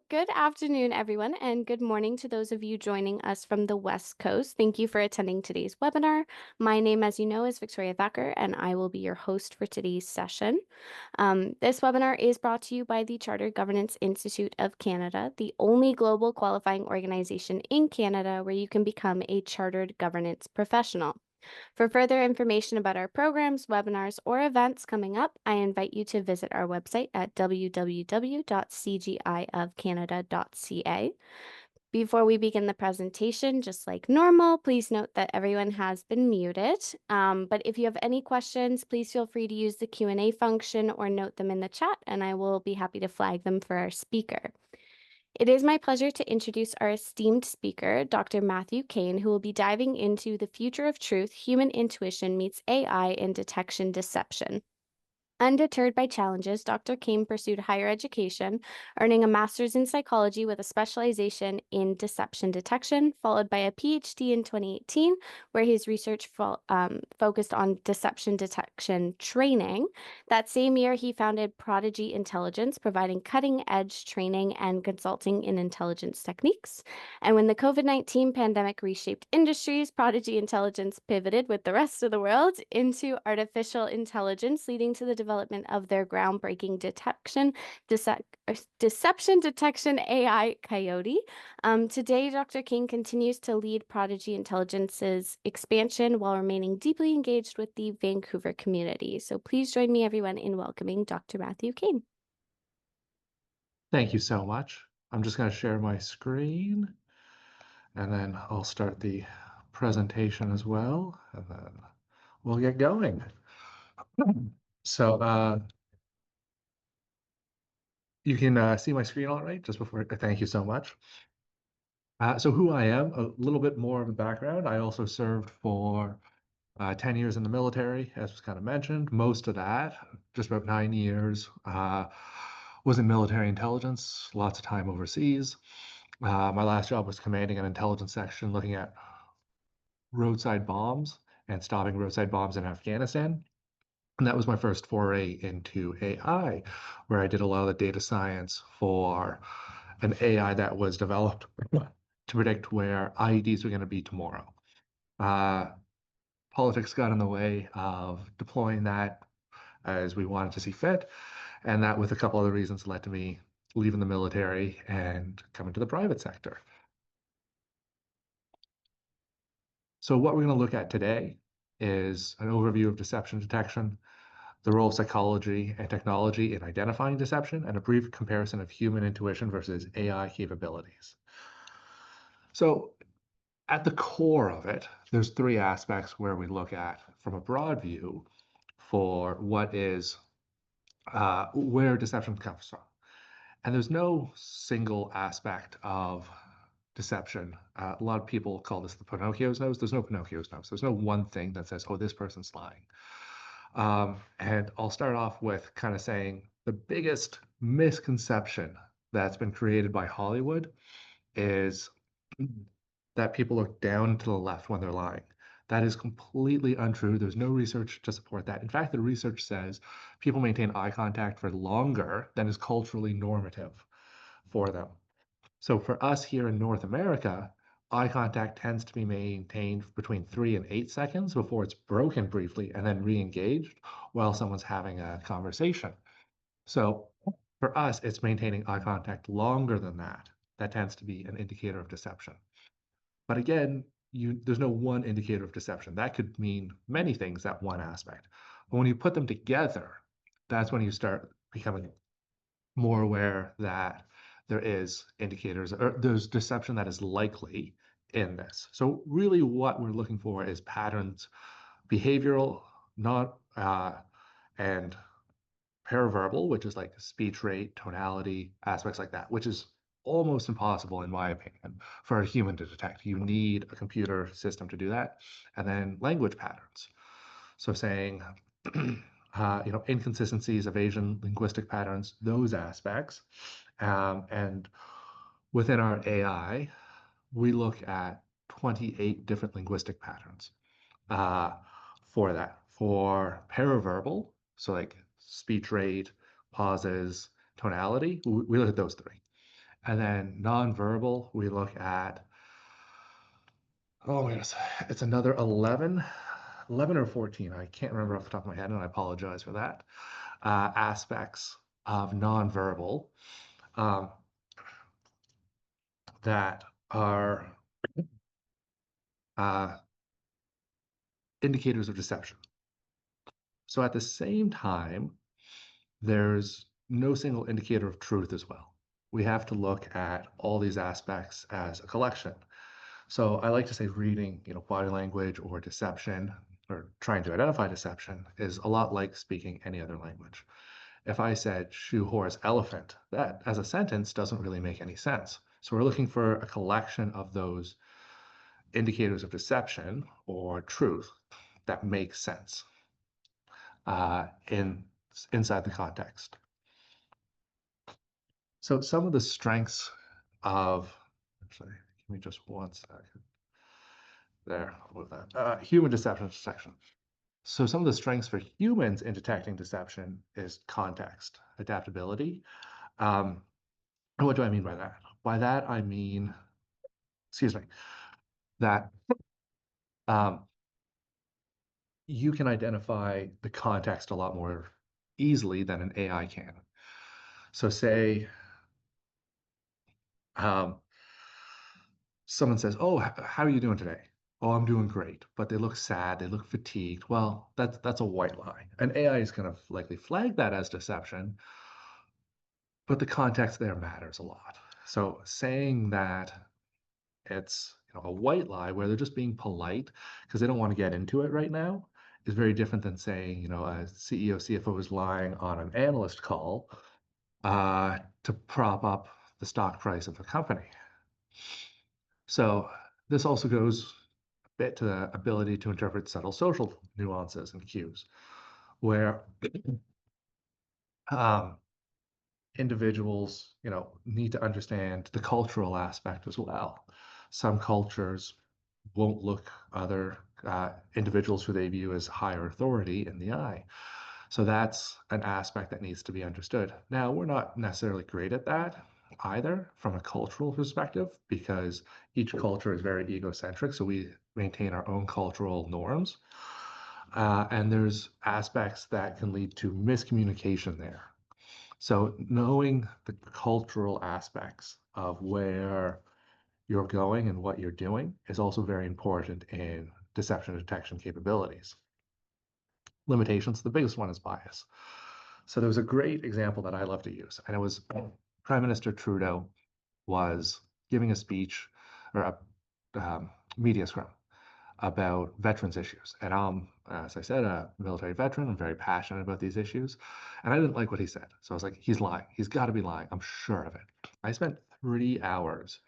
Good afternoon, everyone, and good morning to those of you joining us from the West Coast. Thank you for attending today's webinar. My name, as you know, is Victoria Thacker, and I will be your host for today's session. This webinar is brought to you by the Chartered Governance Institute of Canada, the only global qualifying organization in Canada where you can become a chartered governance professional. For further information about our programs, webinars, or events coming up, I invite you to visit our website at www.cgiofcanada.ca. Before we begin the presentation, just like normal, please note that everyone has been muted. But if you have any questions, please feel free to use the Q&A function or note them in the chat, and I will be happy to flag them for our speaker. It is my pleasure to introduce our esteemed speaker, Dr. Matthew Kane, who will be diving into the future of truth, human intuition meets AI in detection deception. Undeterred by challenges, Dr. Kane pursued higher education, earning a master's in psychology with a specialization in deception detection, followed by a Ph.D. in 2018, where his research focused on deception detection training. That same year, he founded Prodigy Intelligence, providing cutting-edge training and consulting in intelligence techniques. And when the COVID-19 pandemic reshaped industries, Prodigy Intelligence pivoted with the rest of the world into artificial intelligence, leading to the development of their groundbreaking deception detection AI Coyote. Today, Dr. King continues to lead Prodigy Intelligence's expansion while remaining deeply engaged with the Vancouver community. So please join me, everyone, in welcoming Dr. Matthew Kane. Thank you so much. I'm just going to share my screen and then I'll start the presentation as well, and then we'll get going. So you can see my screen all right just before. Thank you so much. So who I am, a little bit more of a background. I also served for 10 years in the military, as was kind of mentioned. Most of that, just about 9 years, was in military intelligence, lots of time overseas. My last job was commanding an intelligence section looking at roadside bombs and stopping roadside bombs in Afghanistan. And that was my first foray into AI, where I did a lot of the data science for an AI that was developed to predict where IEDs were going to be tomorrow. Uh, Politics got in the way of deploying that as we wanted to see fit. And that, with a couple other reasons, led to me leaving the military and coming to the private sector. So what we're going to look at today is an overview of deception detection, the role of psychology and technology in identifying deception, and a brief comparison of human intuition versus AI capabilities. So at the core of it, there's three aspects where we look at from a broad view for what is where deception comes from. And there's no single aspect of deception. A lot of people call this the Pinocchio's nose. There's no Pinocchio's nose. There's no one thing that says, oh, this person's lying. And I'll start off with kind of saying the biggest misconception that's been created by Hollywood is that people look down to the left when they're lying. That is completely untrue. There's no research to support that. In fact, the research says people maintain eye contact for longer than is culturally normative for them. So for us here in North America, eye contact tends to be maintained between 3 and 8 seconds before it's broken briefly and then re-engaged while someone's having a conversation. So for us, it's maintaining eye contact longer than that. That tends to be an indicator of deception. But again, there's no one indicator of deception. That could mean many things, that one aspect. But when you put them together, that's when you start becoming more aware that there is indicators or there's deception that is likely in this. So really what we're looking for is patterns, behavioral, not and paraverbal, which is like speech rate, tonality, aspects like that, which is almost impossible, in my opinion, for a human to detect. You need a computer system to do that. And then language patterns. So saying, inconsistencies, evasion, linguistic patterns, those aspects. And within our AI, we look at 28 different linguistic patterns for that. For paraverbal, so like speech rate, pauses, tonality, we look at those three. And then nonverbal, we look at, oh my goodness, it's another 11 or 14. I can't remember off the top of my head, and I apologize for that. Aspects of nonverbal um, that are uh, indicators of deception. So at the same time, there's no single indicator of truth as well. We have to look at all these aspects as a collection. So I like to say reading, body language or deception or trying to identify deception is a lot like speaking any other language. If I said shoe horse elephant, that as a sentence doesn't really make any sense. So we're looking for a collection of those indicators of deception or truth that make sense in inside the context. So some of the strengths of, actually, give me just one second. There, I'll move that. Human deception. So some of the strengths for humans in detecting deception is context, adaptability. Um, and what do I mean by that? By that, I mean, excuse me, that um, you can identify the context a lot more easily than an AI can. So say um, someone says, "Oh, how are you doing today?" "Oh, I'm doing great," but they look sad, they look fatigued. Well, that's a white lie. An AI is going to likely flag that as deception, but the context there matters a lot. So saying that it's a white lie where they're just being polite because they don't want to get into it right now is very different than saying a CEO, CFO is lying on an analyst call to prop up the stock price of the company. So this also goes a bit to the ability to interpret subtle social nuances and cues, where um, individuals, need to understand the cultural aspect as well. Some cultures won't look other individuals who they view as higher authority in the eye. So that's an aspect that needs to be understood. Now, we're not necessarily great at that either from a cultural perspective because each culture is very egocentric. So we maintain our own cultural norms. And there's aspects that can lead to miscommunication there. So knowing the cultural aspects of where you're going and what you're doing is also very important in deception detection capabilities. Limitations, the biggest one is bias. So there was a great example that I love to use, and it was Prime Minister Trudeau was giving a speech or a media scrum about veterans issues. And as I said, a military veteran. I'm very passionate about these issues. And I didn't like what he said. So I was like, he's lying. He's got to be lying. I'm sure of it. I spent 3 hours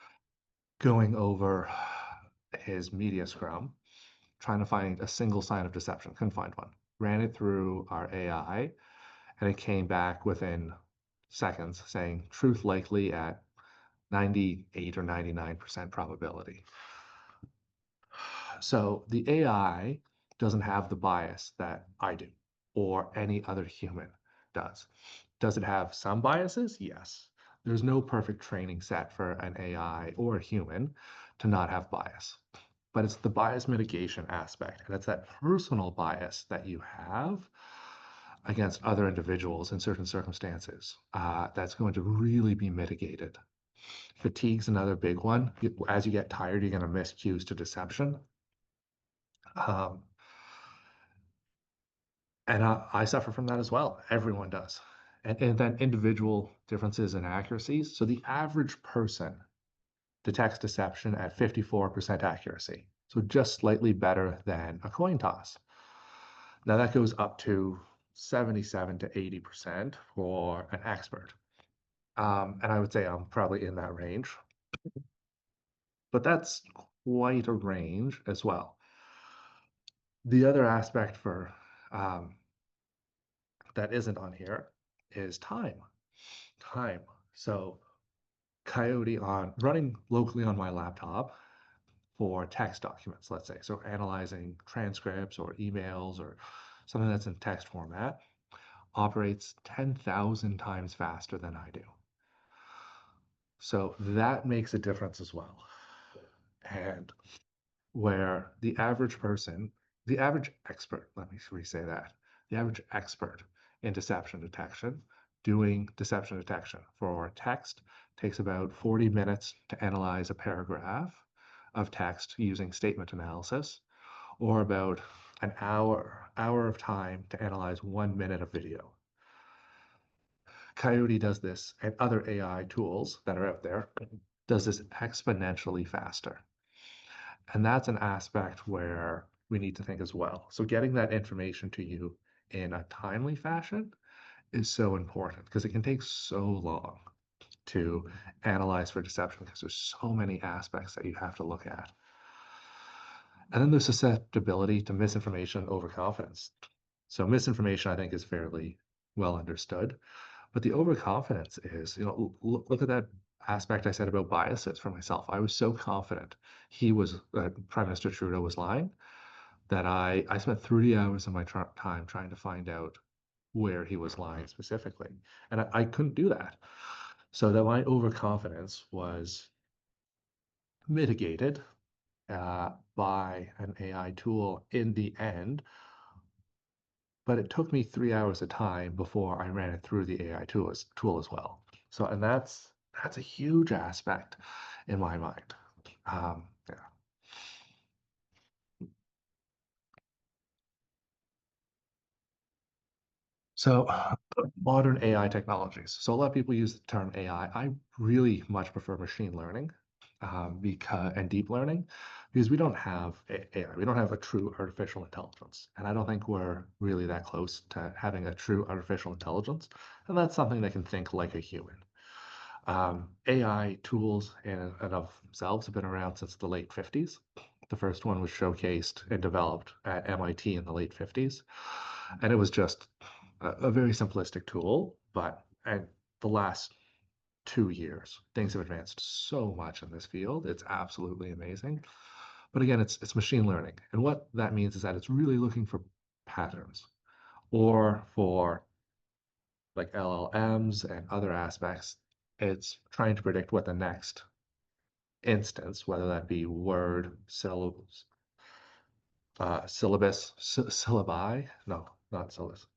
going over his media scrum, trying to find a single sign of deception. Couldn't find one. Ran it through our AI, and it came back within seconds saying truth likely at 98 or 99% probability. So the AI doesn't have the bias that I do or any other human does. Does it have some biases? Yes. There's no perfect training set for an AI or a human to not have bias. But it's the bias mitigation aspect, and it's that personal bias that you have against other individuals in certain circumstances that's going to really be mitigated. Fatigue's another big one. As you get tired, you're going to miss cues to deception. Um, and I suffer from that as well. Everyone does. And then individual differences in accuracies. So the average person detects deception at 54% accuracy. So just slightly better than a coin toss. Now that goes up to 77 to 80% for an expert. And I would say I'm probably in that range, but that's quite a range as well. The other aspect for that isn't on here is time. Time. So Coyote on running locally on my laptop for text documents, let's say. So analyzing transcripts or emails or something that's in text format operates 10,000 times faster than I do. So that makes a difference as well. And where the average person, the average expert, let me re-say that, the average expert in deception detection, doing deception detection for text takes about 40 minutes to analyze a paragraph of text using statement analysis, or about an hour of time to analyze 1 minute of video. Coyote does this, and other AI tools that are out there does this exponentially faster. And that's an aspect where we need to think as well. So getting that information to you in a timely fashion is so important because it can take so long to analyze for deception because there's so many aspects that you have to look at. And then there's susceptibility to misinformation and overconfidence. So misinformation, I think, is fairly well understood. But the overconfidence is, look at that aspect I said about biases for myself. I was so confident Prime Minister Trudeau was lying that I spent 30 hours of my time trying to find out where he was lying specifically. And I couldn't do that. So that my overconfidence was mitigated by an AI tool in the end, but it took me 3 hours of time before I ran it through the AI tool as well. So, and that's a huge aspect in my mind. Yeah. So, modern AI technologies. So, a lot of people use the term AI. I really much prefer machine learning and deep learning because we don't have AI. We don't have a true artificial intelligence. And I don't think we're really that close to having a true artificial intelligence. And that's something that can think like a human. AI tools in and of themselves have been around since the late 50s. The first one was showcased and developed at MIT in the late 50s. And it was just a very simplistic tool, but and the last 2 years, things have advanced so much in this field. It's absolutely amazing. But again, it's machine learning. And what that means is that it's really looking for patterns or for like LLMs and other aspects. It's trying to predict what the next instance, whether that be word, syllabi, no, not syllabus.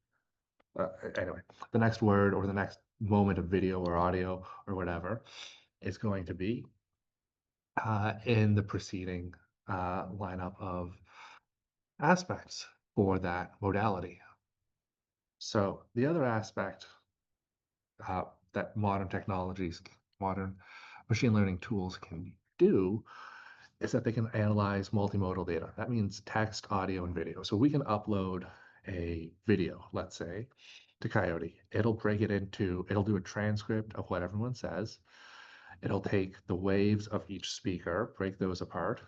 Anyway, the next word or the next moment of video or audio or whatever is going to be in the preceding lineup of aspects for that modality. So the other aspect that modern machine learning tools can do is that they can analyze multimodal data. That means text, audio, and video. So we can upload a video, let's say, to Coyote. It'll do a transcript of what everyone says. It'll take the waves of each speaker, break those apart,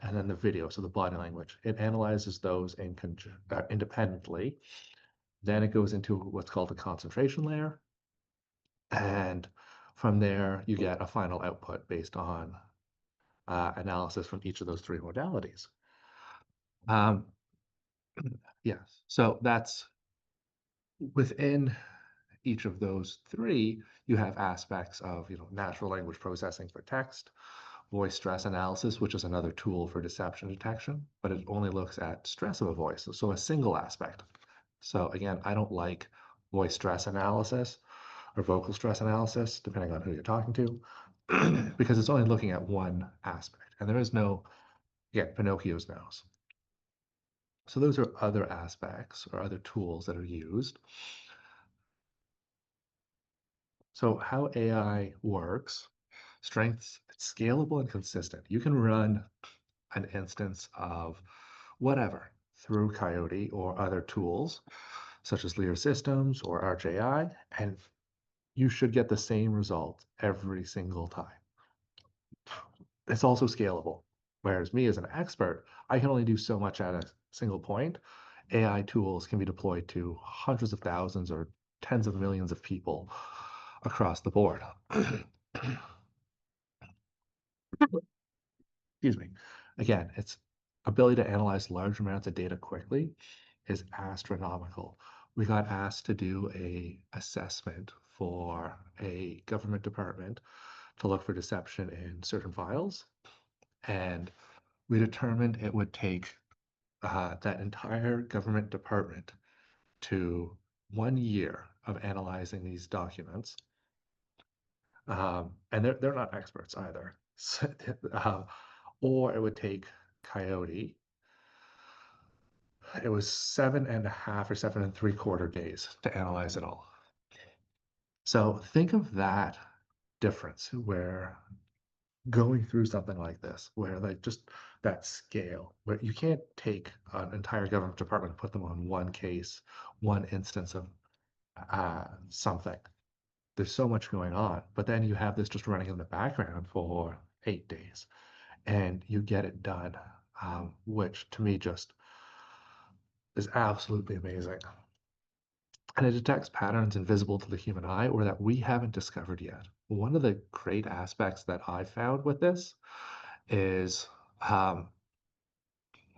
and then the video, so the body language. It analyzes those independently. Then it goes into what's called a concentration layer. And from there, you get a final output based on analysis from each of those three modalities. Um, yes, so that's within each of those three, you have aspects of natural language processing for text, voice stress analysis, which is another tool for deception detection, but it only looks at stress of a voice, so a single aspect. So again, I don't like voice stress analysis or vocal stress analysis, depending on who you're talking to, because it's only looking at one aspect, and there is no, Pinocchio's nose. So those are other aspects or other tools that are used. So how AI works, strengths, it's scalable and consistent. You can run an instance of whatever through Coyote or other tools such as Lear Systems or RJI, and you should get the same result every single time. It's also scalable. Whereas me as an expert, I can only do so much at a single point. AI tools can be deployed to hundreds of thousands or tens of millions of people across the board. Excuse me. Again, its ability to analyze large amounts of data quickly is astronomical. We got asked to do a assessment for a government department to look for deception in certain files. And we determined it would take that entire government department to 1 year of analyzing these documents. And they're not experts either. So, or it would take Coyote. It was 7.5 or 7.75 days to analyze it all. So think of that difference where going through something like this, where like just that scale, where you can't take an entire government department and put them on one case, one instance of something. There's so much going on, but then you have this just running in the background for 8 days, and you get it done, which to me just is absolutely amazing. And it detects patterns invisible to the human eye or that we haven't discovered yet. One of the great aspects that I found with this is um,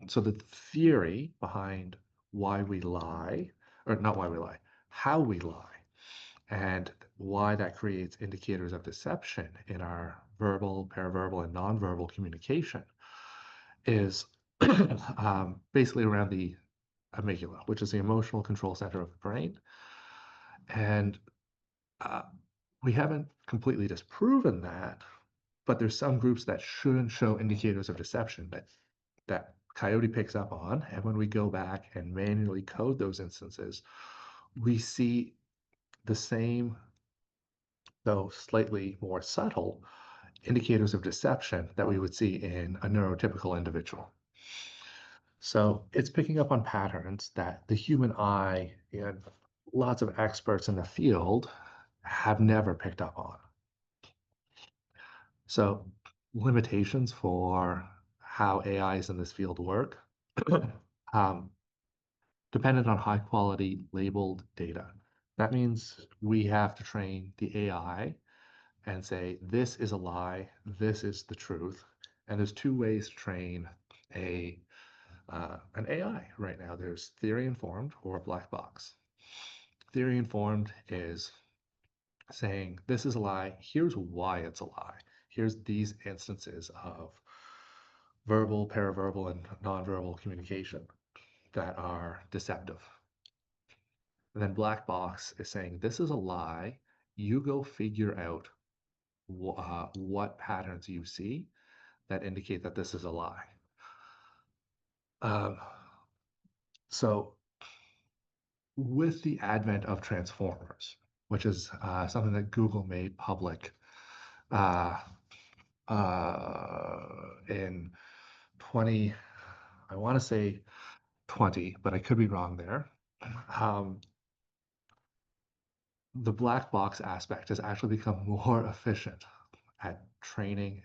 so the theory behind why we lie, or not why we lie, how we lie, and why that creates indicators of deception in our verbal, paraverbal, and nonverbal communication is basically around the amygdala, which is the emotional control center of the brain. And uh, we haven't completely disproven that, but there's some groups that shouldn't show indicators of deception that Coyote picks up on. And when we go back and manually code those instances, we see the same, though slightly more subtle, indicators of deception that we would see in a neurotypical individual. So it's picking up on patterns that the human eye and lots of experts in the field have never picked up on. So limitations for how AIs in this field work um, dependent on high quality labeled data. That means we have to train the AI and say, this is a lie, this is the truth. And there's two ways to train a an AI right now. There's theory informed or a black box. Theory informed is saying, this is a lie, here's why it's a lie. Here's these instances of verbal, paraverbal, and nonverbal communication that are deceptive. And then black box is saying, this is a lie. You go figure out what patterns you see that indicate that this is a lie. Um, so with the advent of transformers, which is something that Google made public uh, in 20, I want to say 20, but I could be wrong there. Um, the black box aspect has actually become more efficient at training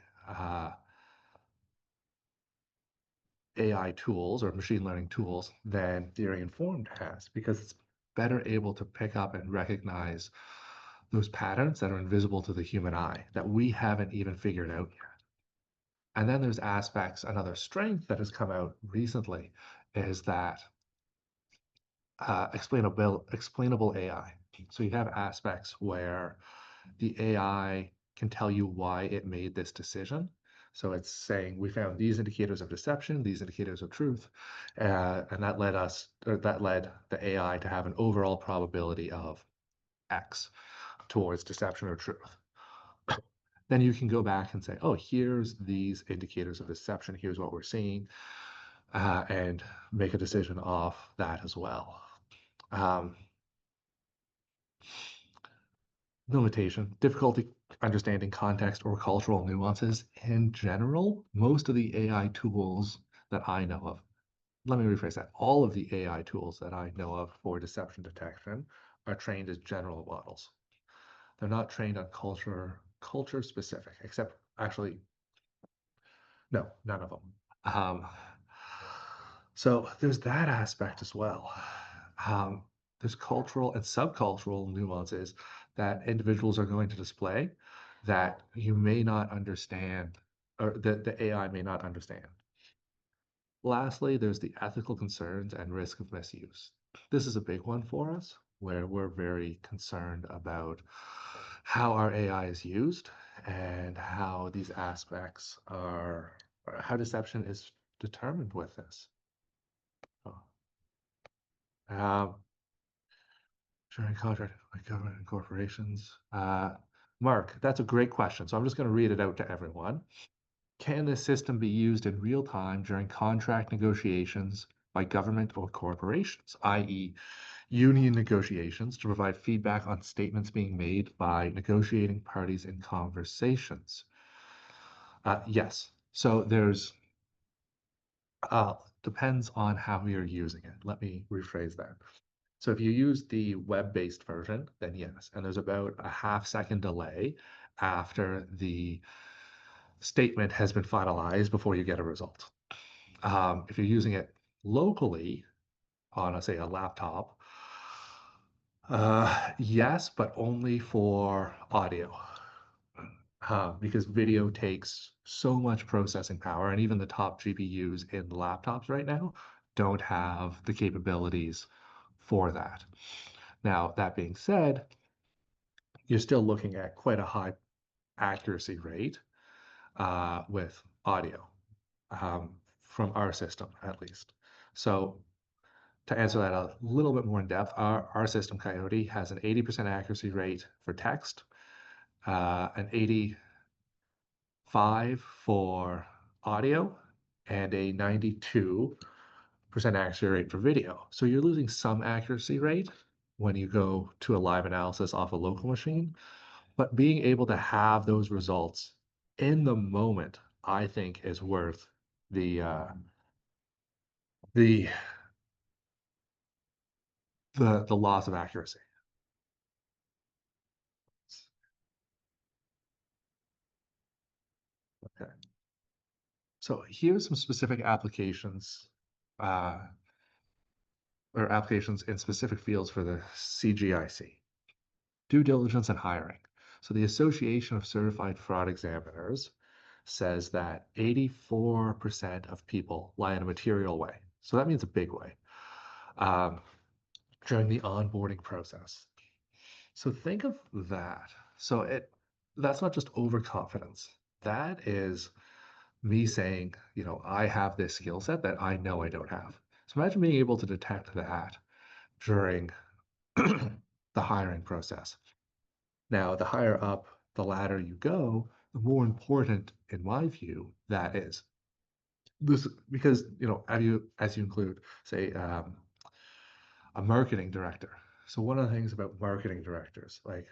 AI tools or machine learning tools than theory informed has because it's better able to pick up and recognize those patterns that are invisible to the human eye that we haven't even figured out yet. And then there's aspects, another strength that has come out recently is that explainable AI. So you have aspects where the AI can tell you why it made this decision. So it's saying we found these indicators of deception, these indicators of truth, and that led the AI to have an overall probability of X towards deception or truth. Then you can go back and say, oh, here's these indicators of deception. Here's what we're seeing, and make a decision off that as well. Um, Limitation, difficulty understanding context or cultural nuances. In general, most of the AI tools that I know of, let me rephrase that, all of the AI tools that I know of for deception detection are trained as general models. They're not trained on culture specific, except actually, no, none of them. So there's that aspect as well. Um, there's cultural and subcultural nuances that individuals are going to display that you may not understand, or that the AI may not understand. Lastly, there's the ethical concerns and risk of misuse. This is a big one for us, where we're very concerned about how our AI is used and how these aspects are, or how deception is determined with this. Oh, Um, During contract with government and corporations. Mark, that's a great question. So I'm just going to read it out to everyone. Can this system be used in real time during contract negotiations by government or corporations, i.e., union negotiations, to provide feedback on statements being made by negotiating parties in conversations? Yes. So there's depends on how you're using it. Let me rephrase that. So if you use the web-based version, then yes. And there's about a half-second delay after the statement has been finalized before you get a result. If you're using it locally on, say, a laptop, yes, but only for audio. Because video takes so much processing power, and even the top GPUs in laptops right now don't have the capabilities for that. Now, that being said, you're still looking at quite a high accuracy rate with audio from our system, at least. So to answer that a little bit more in depth, our system, Coyote, has an 80% accuracy rate for text, an 85 for audio, and a 92% accuracy rate for video. So you're losing some accuracy rate when you go to a live analysis off a local machine, but being able to have those results in the moment, I think, is worth the the the loss of accuracy. Okay. So here's some specific applications uh, or applications in specific fields for the CGIC. Due diligence and hiring. So the Association of Certified Fraud Examiners says that 84% of people lie in a material way. So that means a big way um, during the onboarding process. So think of that. So that's not just overconfidence. That is me saying, I have this skill set that I know I don't have. So imagine being able to detect that during the hiring process. Now, the higher up the ladder you go, the more important, in my view, that is. This because as you include, say, a marketing director. So one of the things about marketing directors, like,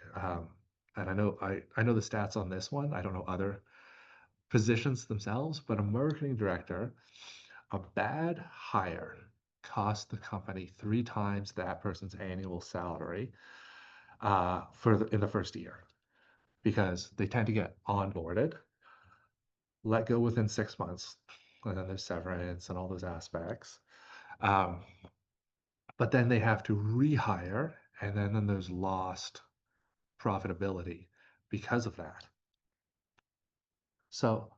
and I know the stats on this one. I don't know other positions themselves, but a marketing director, a bad hire costs the company 3 times that person's annual salary in the first year because they tend to get onboarded, let go within 6 months, and then there's severance and all those aspects. Um, but then they have to rehire, and then there's lost profitability because of that. So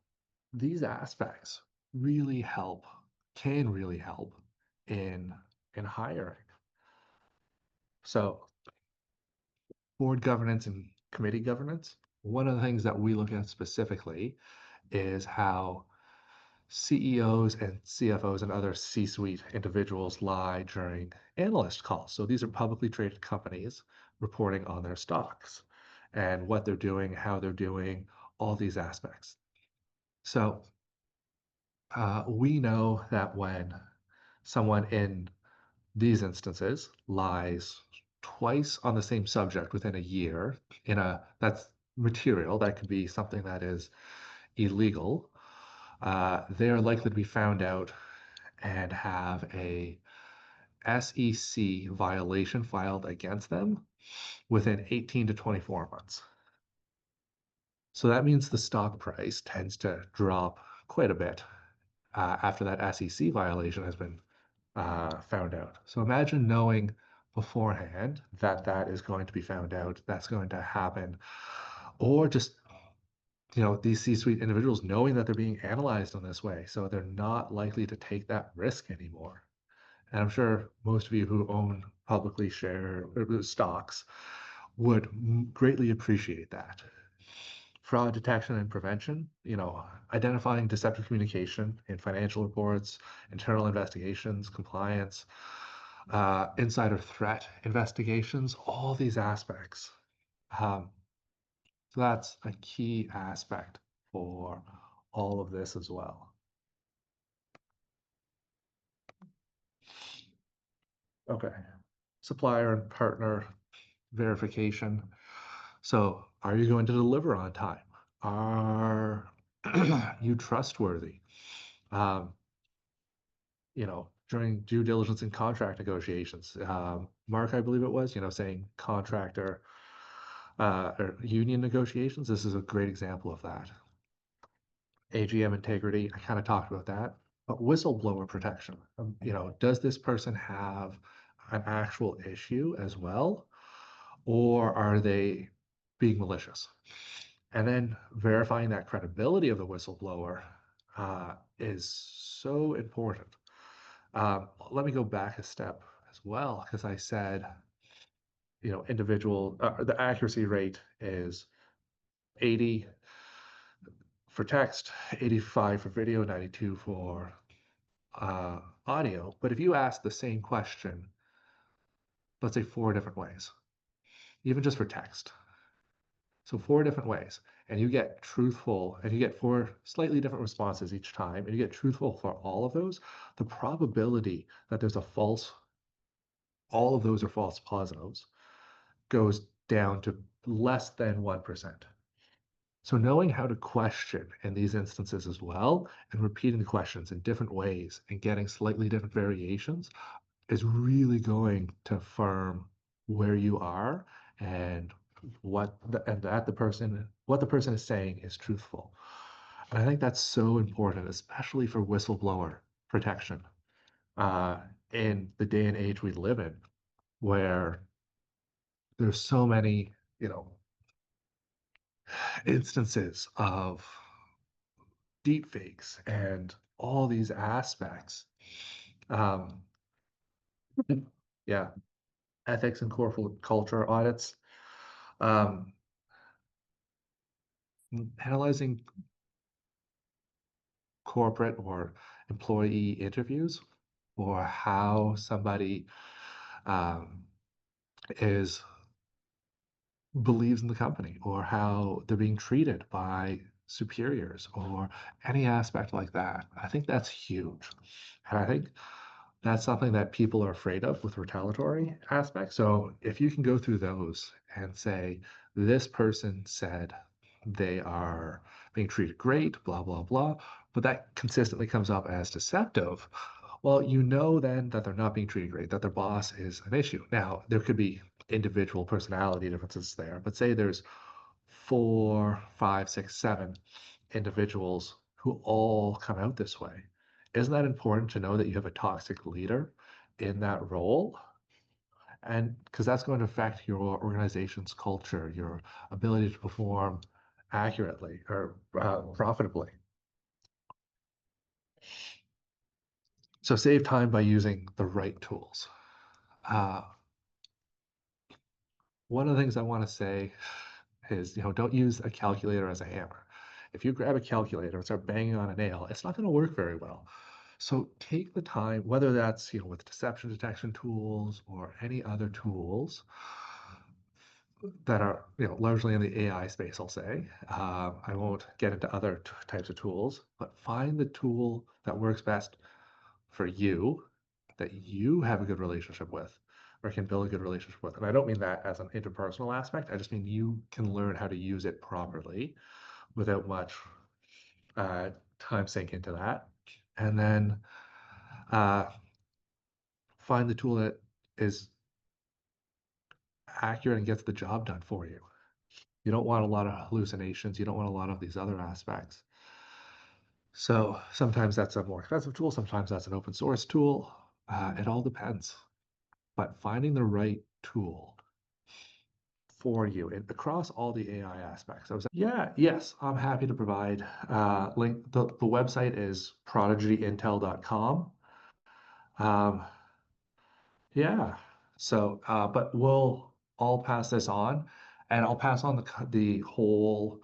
these aspects really help, can really help in hiring. So board governance and committee governance, one of the things that we look at specifically is how CEOs and CFOs and other C-suite individuals lie during analyst calls. So these are publicly traded companies reporting on their stocks and what they're doing, how they're doing, all these aspects. So we know that when someone in these instances lies twice on the same subject within a year that's material, that could be something that is illegal, they are likely to be found out and have a SEC violation filed against them within 18 to 24 months. So that means the stock price tends to drop quite a bit after that SEC violation has been found out. So imagine knowing beforehand that that is going to be found out, that's going to happen, or just these C-suite individuals knowing that they're being analyzed in this way, so they're not likely to take that risk anymore. And I'm sure most of you who own publicly share stocks would greatly appreciate that. fraud detection and prevention, identifying deceptive communication in financial reports, internal investigations, compliance, insider threat investigations, all these aspects. Um, so that's a key aspect for all of this as well. Okay. Supplier and partner verification. So, are you going to deliver on time? Are you trustworthy? Um, during due diligence and contract negotiations, Mark, I believe it was, saying contractor or union negotiations. This is a great example of that. AGM integrity, I kind of talked about that. But whistleblower protection, does this person have an actual issue as well? Or are they being malicious? And then verifying that credibility of the whistleblower is so important. Let me go back a step as well, because I said, the accuracy rate is 80 for text, 85 for video, 92 for audio. But if you ask the same question, let's say 4 different ways, even just for text, so 4 different ways, and you get truthful, and you get 4 slightly different responses each time, and you get truthful for all of those, the probability that there's all of those are false positives goes down to less than 1%. So knowing how to question in these instances as well, and repeating the questions in different ways and getting slightly different variations is really going to affirm where you are and what the person is saying is truthful. And I think that's so important, especially for whistleblower protection uh, in the day and age we live in, where there's so many, instances of deep fakes and all these aspects. Um, yeah, ethics and corporate culture audits. Um, Analyzing corporate or employee interviews or how somebody um, is believes in the company or how they're being treated by superiors or any aspect like that. I think that's huge. And I think that's something that people are afraid of with retaliatory aspects. So if you can go through those and say, this person said they are being treated great, blah, blah, blah, but that consistently comes up as deceptive. Well, then that they're not being treated great, that their boss is an issue. Now, there could be individual personality differences there, but say there's 4, 5, 6, 7 individuals who all come out this way. Isn't that important to know that you have a toxic leader in that role? And because that's going to affect your organization's culture, your ability to perform accurately or profitably. So save time by using the right tools. Uh, One of the things I want to say is, don't use a calculator as a hammer. If you grab a calculator and start banging on a nail, it's not going to work very well. So take the time, whether that's, with deception detection tools or any other tools that are, largely in the AI space, I'll say. I won't get into other types of tools, but find the tool that works best for you, that you have a good relationship with, or can build a good relationship with. And I don't mean that as an interpersonal aspect. I just mean you can learn how to use it properly without much time sink into that. And then uh, find the tool that is accurate and gets the job done for you. You don't want a lot of hallucinations. You don't want a lot of these other aspects. So sometimes that's a more expensive tool. Sometimes that's an open source tool. It all depends. But finding the right tool for you and across all the AI aspects. Yes, I'm happy to provide link. The website is prodigyintel.com. Um, yeah. So, but I'll pass this on, and I'll pass on the whole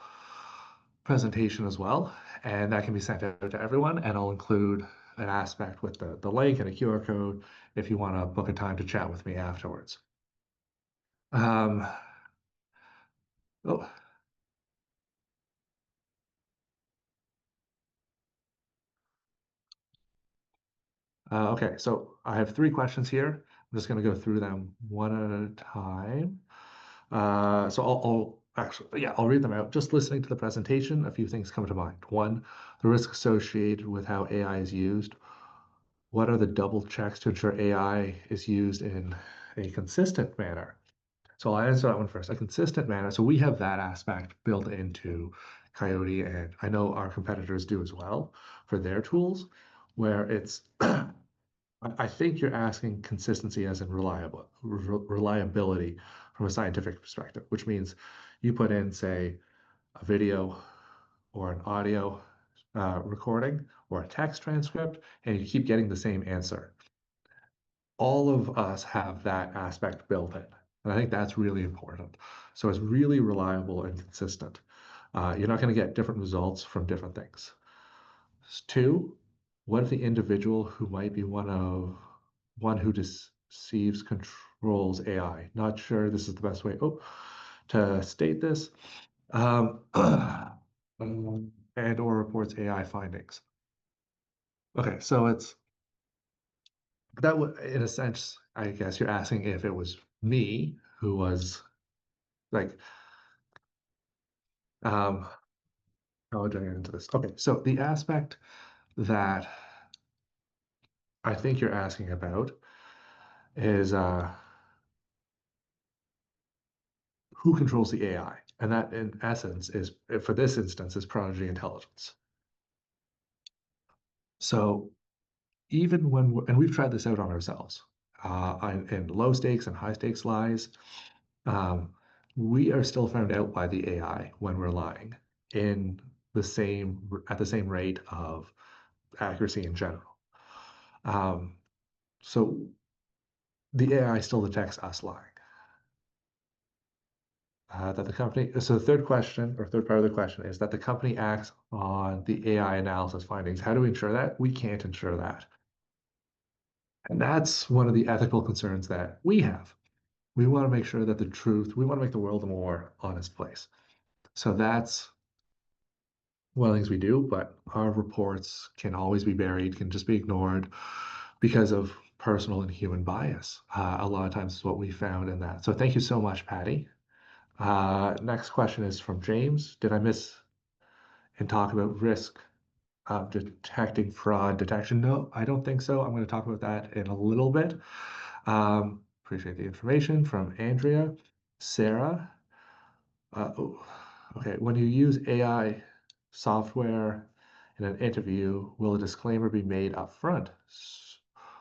presentation as well, and that can be sent out to everyone. And I'll include an aspect with the link and a QR code if you want to book a time to chat with me afterwards. Um, oh, okay, so I have three questions here. I'm just going to go through them one at a time. So I'll actually, yeah, I'll read them out. Just listening to the presentation, a few things come to mind. One, the risk associated with how AI is used. What are the double checks to ensure AI is used in a consistent manner? So I'll answer that one first. A consistent manner. So we have that aspect built into Coyote, and I know our competitors do as well for their tools, where it's I think you're asking consistency as in reliability from a scientific perspective, which means you put in, say, a video or an audio recording or a text transcript, and you keep getting the same answer. All of us have that aspect built in. And I think that's really important. So it's really reliable and consistent. You're not going to get different results from different things. Two, what if the individual who might be one who deceives controls AI? Not sure this is the best way to state this. And or reports AI findings. Okay, so it's that would, in a sense, I guess you're asking if it was me who was like, how would I get into this? Okay, so the aspect that I think you're asking about is who controls the AI? And that, in essence, is for this instance, is Prodigy Intelligence. So even when and we've tried this out on ourselves in low stakes and high stakes lies, um, we are still found out by the AI when we're lying in the same at the same rate of accuracy in general. Um, so the AI still detects us lying. That the company, so the third question or third part of the question is that the company acts on the AI analysis findings. How do we ensure that? We can't ensure that. And that's one of the ethical concerns that we have. We want to make sure that we want to make the world a more honest place. So that's one of the things we do, but our reports can always be buried, can just be ignored because of personal and human bias. A lot of times is what we found in that. So thank you so much, Patty. Next question is from James. Did I miss and talk about risk of detecting fraud detection? No, I don't think so. I'm going to talk about that in a little bit. Appreciate the information from Andrea. Sarah, oh, okay, when you use AI software in an interview, will a disclaimer be made up front?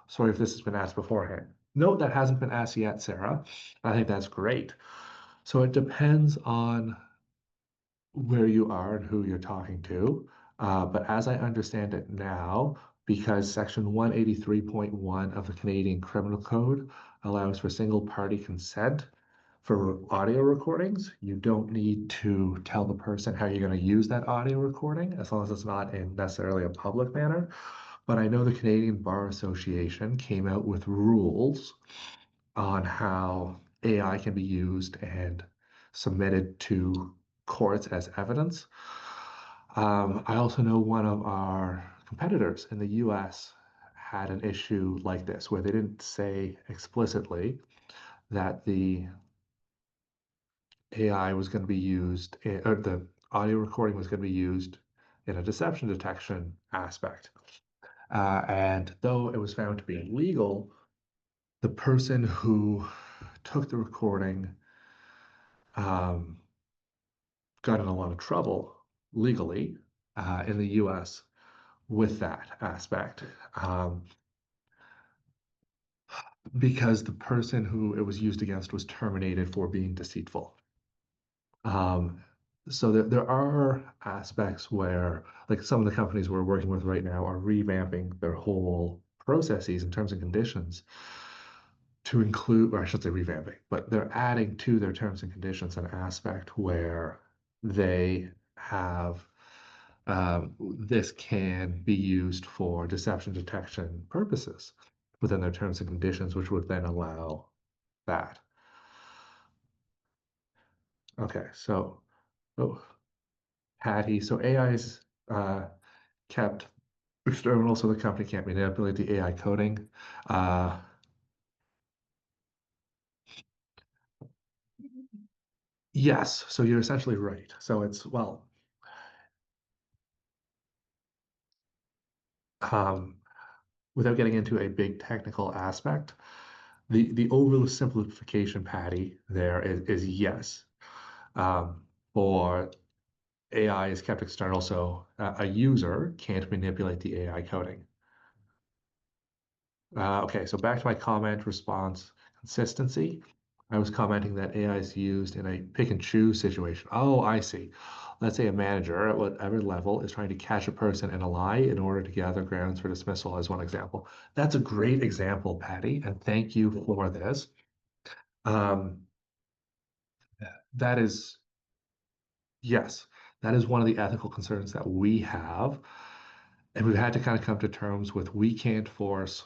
Sorry if this has been asked beforehand. No, that hasn't been asked yet, Sarah. I think that's great. So it depends on where you are and who you're talking to. But as I understand it now, because Section 183.1 of the Canadian Criminal Code allows for single party consent for audio recordings, you don't need to tell the person how you're going to use that audio recording as long as it's not in necessarily a public manner. But I know the Canadian Bar Association came out with rules on how AI can be used and submitted to courts as evidence. I also know one of our competitors in the US had an issue like this where they didn't say explicitly that the AI was going to be used, or the audio recording was going to be used in a deception detection aspect. And though it was found to be illegal, the person who took the recording um, got in a lot of trouble legally in the US with that aspect because the person who it was used against was terminated for being deceitful. Um, so there are aspects where, like some of the companies we're working with right now are revamping their whole processes and terms and conditions to include, or I should say revamping, but they're adding to their terms and conditions an aspect where they have this can be used for deception detection purposes within their terms and conditions, which would then allow that. Okay, so oh, Patty, so AI is kept external, so the company can't manipulate the AI coding. Uh, yes, so you're essentially right. So it's, well, um, without getting into a big technical aspect, the oversimplification, Patty, there is yes. Um, for AI is kept external, so a user can't manipulate the AI coding. Okay, so back to my comment response consistency. I was commenting that AI is used in a pick and choose situation. Oh, I see. Let's say a manager at whatever level is trying to catch a person in a lie in order to gather grounds for dismissal, as one example. That's a great example, Patty, and thank you for this. Um, that is, yes, that is one of the ethical concerns that we have. And we've had to kind of come to terms with we can't force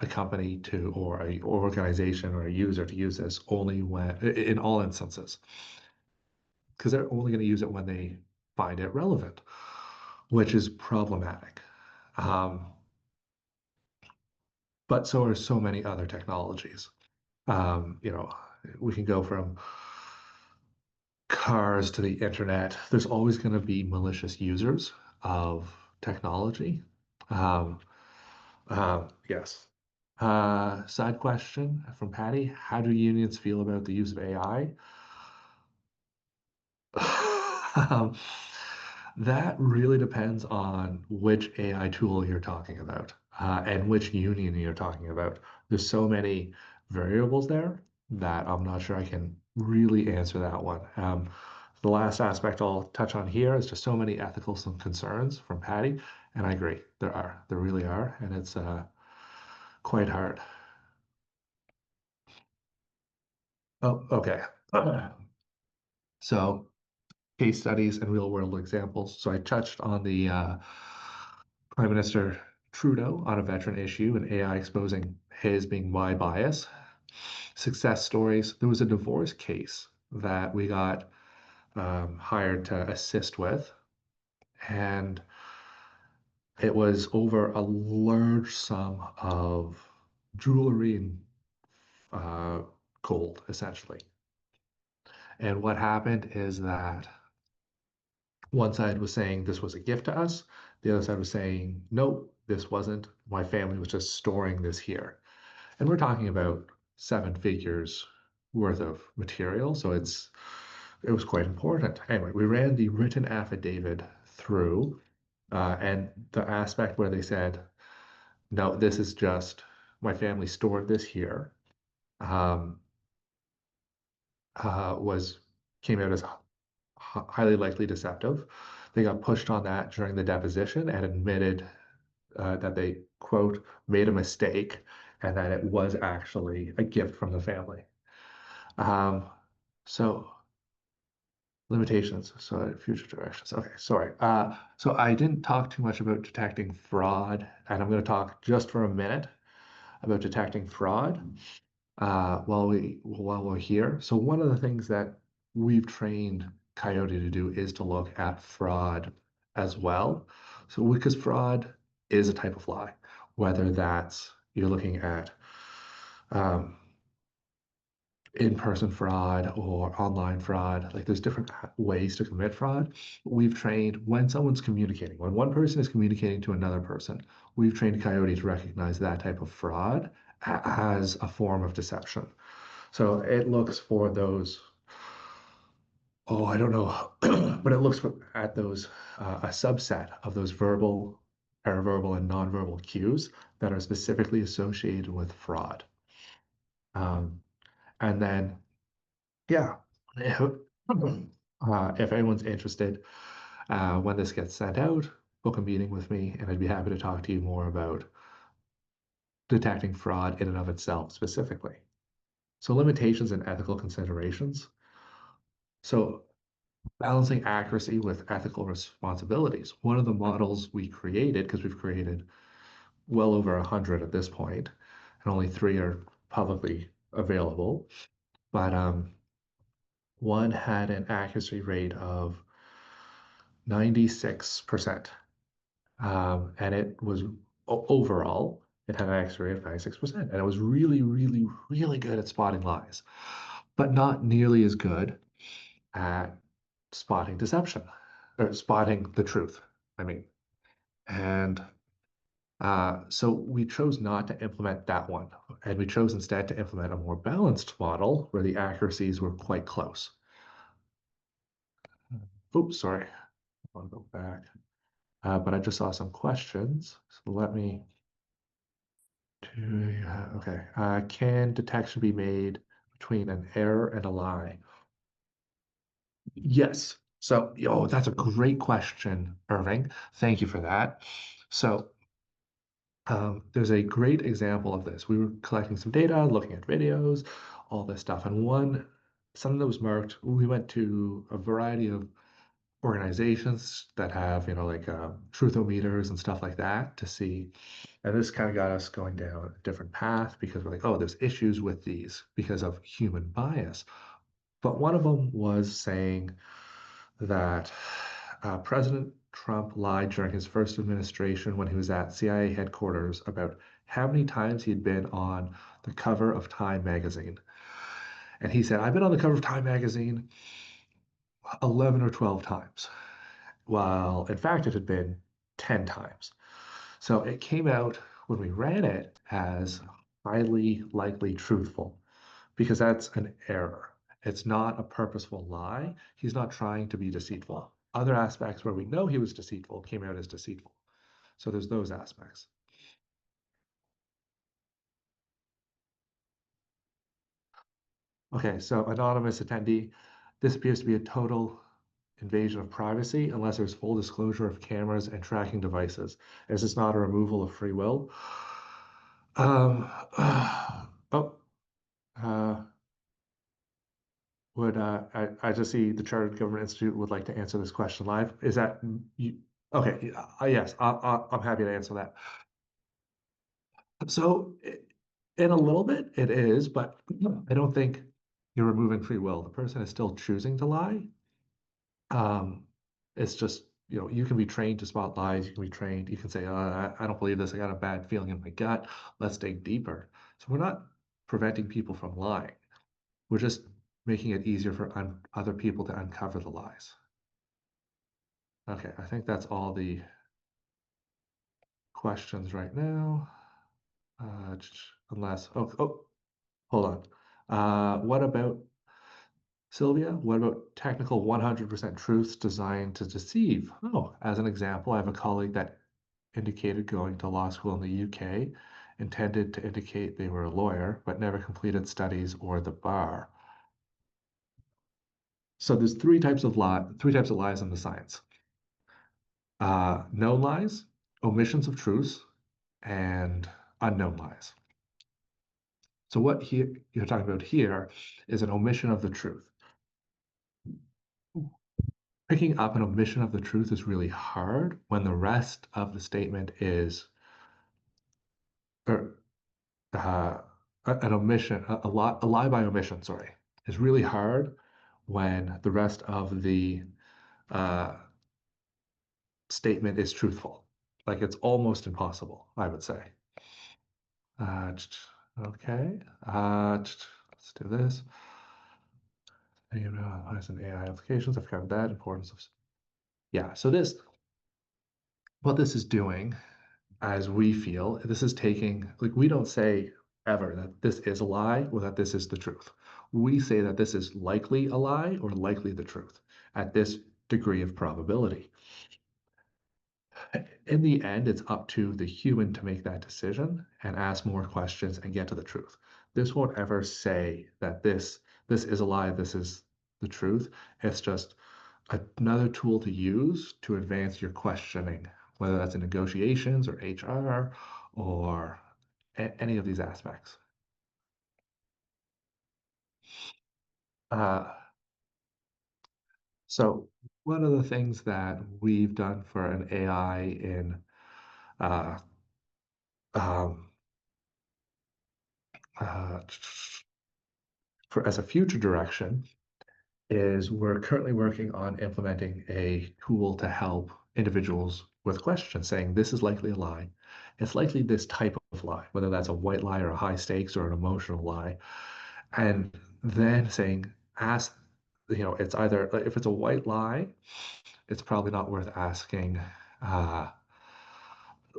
a company to or a organization or a user to use this only when in all instances because they're only going to use it when they find it relevant, which is problematic. Um, but so are so many other technologies. You know, we can go from cars to the internet. There's always going to be malicious users of technology. Um, yes. Side question from Patty. How do unions feel about the use of AI? Um, that really depends on which AI tool you're talking about, and which union you're talking about. There's so many variables there that I'm not sure I can really answer that one. The last aspect I'll touch on here is just so many ethical some concerns from Patty, and I agree. There really are, and it's quite hard. Oh, okay. So case studies and real world examples. So I touched on the Prime Minister Trudeau on a veteran issue and AI exposing his being my bias. Success stories. There was a divorce case that we got hired to assist with, and it was over a large sum of jewelry and uh, gold, essentially. And what happened is that one side was saying this was a gift to us. The other side was saying, no, this wasn't. My family was just storing this here. And we're talking about 7 figures worth of material. So it was quite important. Anyway, we ran the written affidavit through, and the aspect where they said, no, this is just my family stored this here, um, was came out as highly likely deceptive. They got pushed on that during the deposition and admitted that they, quote, made a mistake and that it was actually a gift from the family. Um, so limitations, so future directions. Okay, sorry. So I didn't talk too much about detecting fraud, and I'm going to talk just for a minute about detecting fraud while we're here. So one of the things that we've trained Coyote to do is to look at fraud as well. So because fraud is a type of lie, whether that's you're looking at um, in-person fraud or online fraud, like there's different ways to commit fraud. We've trained when someone's communicating, when one person is communicating to another person, we've trained Coyote to recognize that type of fraud as a form of deception. So it looks for those, oh, I don't know, but it looks at those, a subset of those verbal, paraverbal, and nonverbal cues that are specifically associated with fraud. Um, and then, yeah, if anyone's interested, when this gets sent out, book a meeting with me, and I'd be happy to talk to you more about detecting fraud in and of itself specifically. So limitations and ethical considerations. So balancing accuracy with ethical responsibilities. One of the models we created, because we've created well over 100 at this point, and only three are publicly available, but one had an accuracy rate of 96%. And it was overall, it had an accuracy rate of 96%. And it was really, really, really good at spotting lies, but not nearly as good at spotting deception or spotting the truth. I mean, and so we chose not to implement that one, and we chose instead to implement a more balanced model where the accuracies were quite close. Oops, sorry. I want to go back. But I just saw some questions. So let me okay. Can detection be made between an error and a lie? Yes. So, that's a great question, Irving. Thank you for that. So, there's a great example of this. We were collecting some data, looking at videos, all this stuff. And something that was marked, we went to a variety of organizations that have, like truthometers and stuff like that to see. And this kind of got us going down a different path because we're like, oh, there's issues with these because of human bias. But one of them was saying that President Trump lied during his first administration when he was at CIA headquarters about how many times he'd been on the cover of Time magazine. And he said, I've been on the cover of Time magazine 11 or 12 times. While in fact, it had been 10 times. So it came out when we ran it as highly likely truthful because that's an error. It's not a purposeful lie. He's not trying to be deceitful. Other aspects where we know he was deceitful came out as deceitful. So there's those aspects. Okay, so anonymous attendee, this appears to be a total invasion of privacy unless there's full disclosure of cameras and tracking devices. Is this not a removal of free will? Oh, uh, I just see the Chartered Government Institute would like to answer this question live. Is that you? Okay, yes, I'm happy to answer that. So, in a little bit, it is, but I don't think you're removing free will. The person is still choosing to lie. Um, it's just, you can be trained to spot lies. You can be trained. You can say, I don't believe this. I got a bad feeling in my gut. Let's dig deeper. So we're not preventing people from lying. We're just making it easier for other people to uncover the lies. Okay, I think that's all the questions right now. Unless, hold on. What about Sylvia? What about technical 100% truths designed to deceive? Oh, as an example, I have a colleague that indicated going to law school in the UK, intended to indicate they were a lawyer, but never completed studies or the bar. So there's three types of lies in the science. Known lies, omissions of truths, and unknown lies. So what you're talking about here is an omission of the truth. Picking up an omission of the truth is really hard when the rest of the statement is or, uh, an omission, a lie by omission, sorry, is really hard when the rest of the uh, statement is truthful. Like it's almost impossible, I would say. Okay, let's do this. Python AI applications, I've covered that. Importance of, yeah. So what this is doing, as we feel, this is taking, like we don't say ever that this is a lie or that this is the truth. We say that this is likely a lie or likely the truth at this degree of probability. In the end, it's up to the human to make that decision and ask more questions and get to the truth. This won't ever say that this is a lie, this is the truth. It's just another tool to use to advance your questioning, whether that's in negotiations or HR or any of these aspects. Uh, So one of the things that we've done for an AI in uh, um, uh, as a future direction is we're currently working on implementing a tool to help individuals with questions saying this is likely a lie. It's likely this type of lie, whether that's a white lie or a high stakes or an emotional lie. And then saying, ask, it's either, if it's a white lie, it's probably not worth asking uh,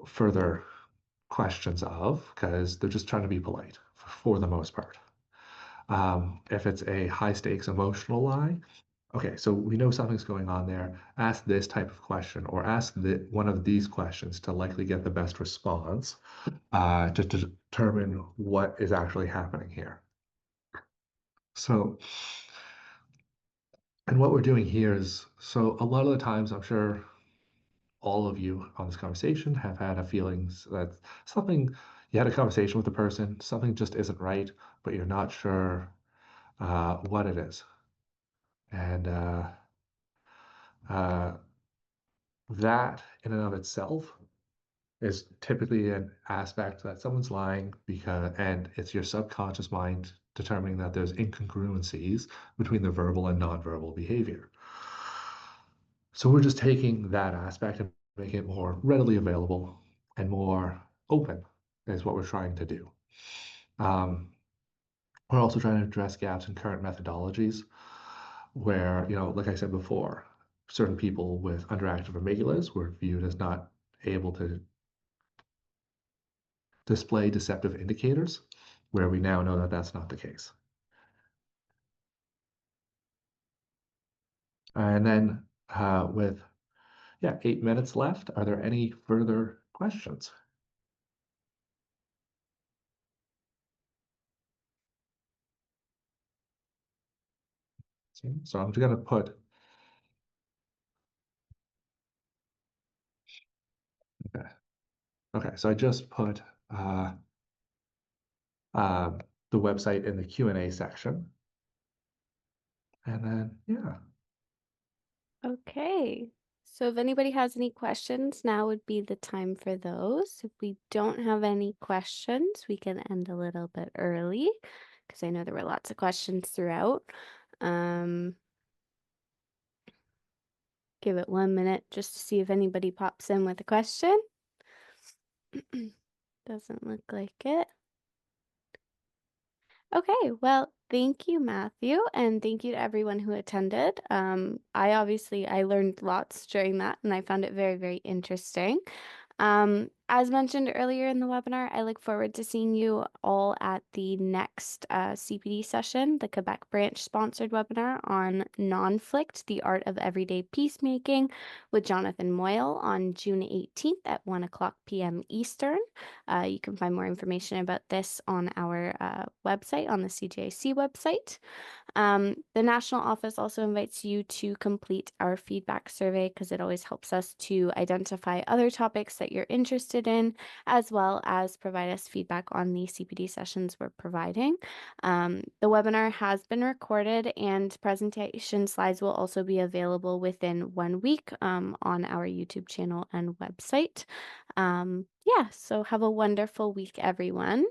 further questions of because they're just trying to be polite for the most part. If it's a high stakes emotional lie, okay, so we know something's going on there. Ask this type of question or ask one of these questions to likely get the best response to determine what is actually happening here. So, and what we're doing here is, so a lot of the times, I'm sure all of you on this conversation have had a feelings that something, you had a conversation with a person, something just isn't right, but you're not sure what it is. And uh, that in and of itself is typically an aspect that someone's lying because, and it's your subconscious mind determining that there's incongruencies between the verbal and nonverbal behavior. So we're just taking that aspect and making it more readily available and more open is what we're trying to do. Um, we're also trying to address gaps in current methodologies where, like I said before, certain people with underactive amygdalas were viewed as not able to display deceptive indicators, where we now know that that's not the case. And then with, yeah, 8 minutes left, are there any further questions? So I'm going to put, okay, okay, so I just put uh, the website in the Q&A section. And then, yeah. Okay. So if anybody has any questions, now would be the time for those. If we don't have any questions, we can end a little bit early because I know there were lots of questions throughout. Um, give it 1 minute just to see if anybody pops in with a question. Doesn't look like it. Okay, well, thank you, Matthew, and thank you to everyone who attended. I learned lots during that, and I found it very, very interesting. As mentioned earlier in the webinar, I look forward to seeing you all at the next CPD session, the Quebec branch sponsored webinar on Nonflict, the Art of Everyday Peacemaking with Jonathan Moyle on June 18th at 1 o'clock p.m. Eastern. You can find more information about this on our website, on the CJC website. The national office also invites you to complete our feedback survey because it always helps us to identify other topics that you're interested in, as well as provide us feedback on the CPD sessions we're providing. The webinar has been recorded and presentation slides will also be available within 1 week on our YouTube channel and website. Yeah, so have a wonderful week, everyone.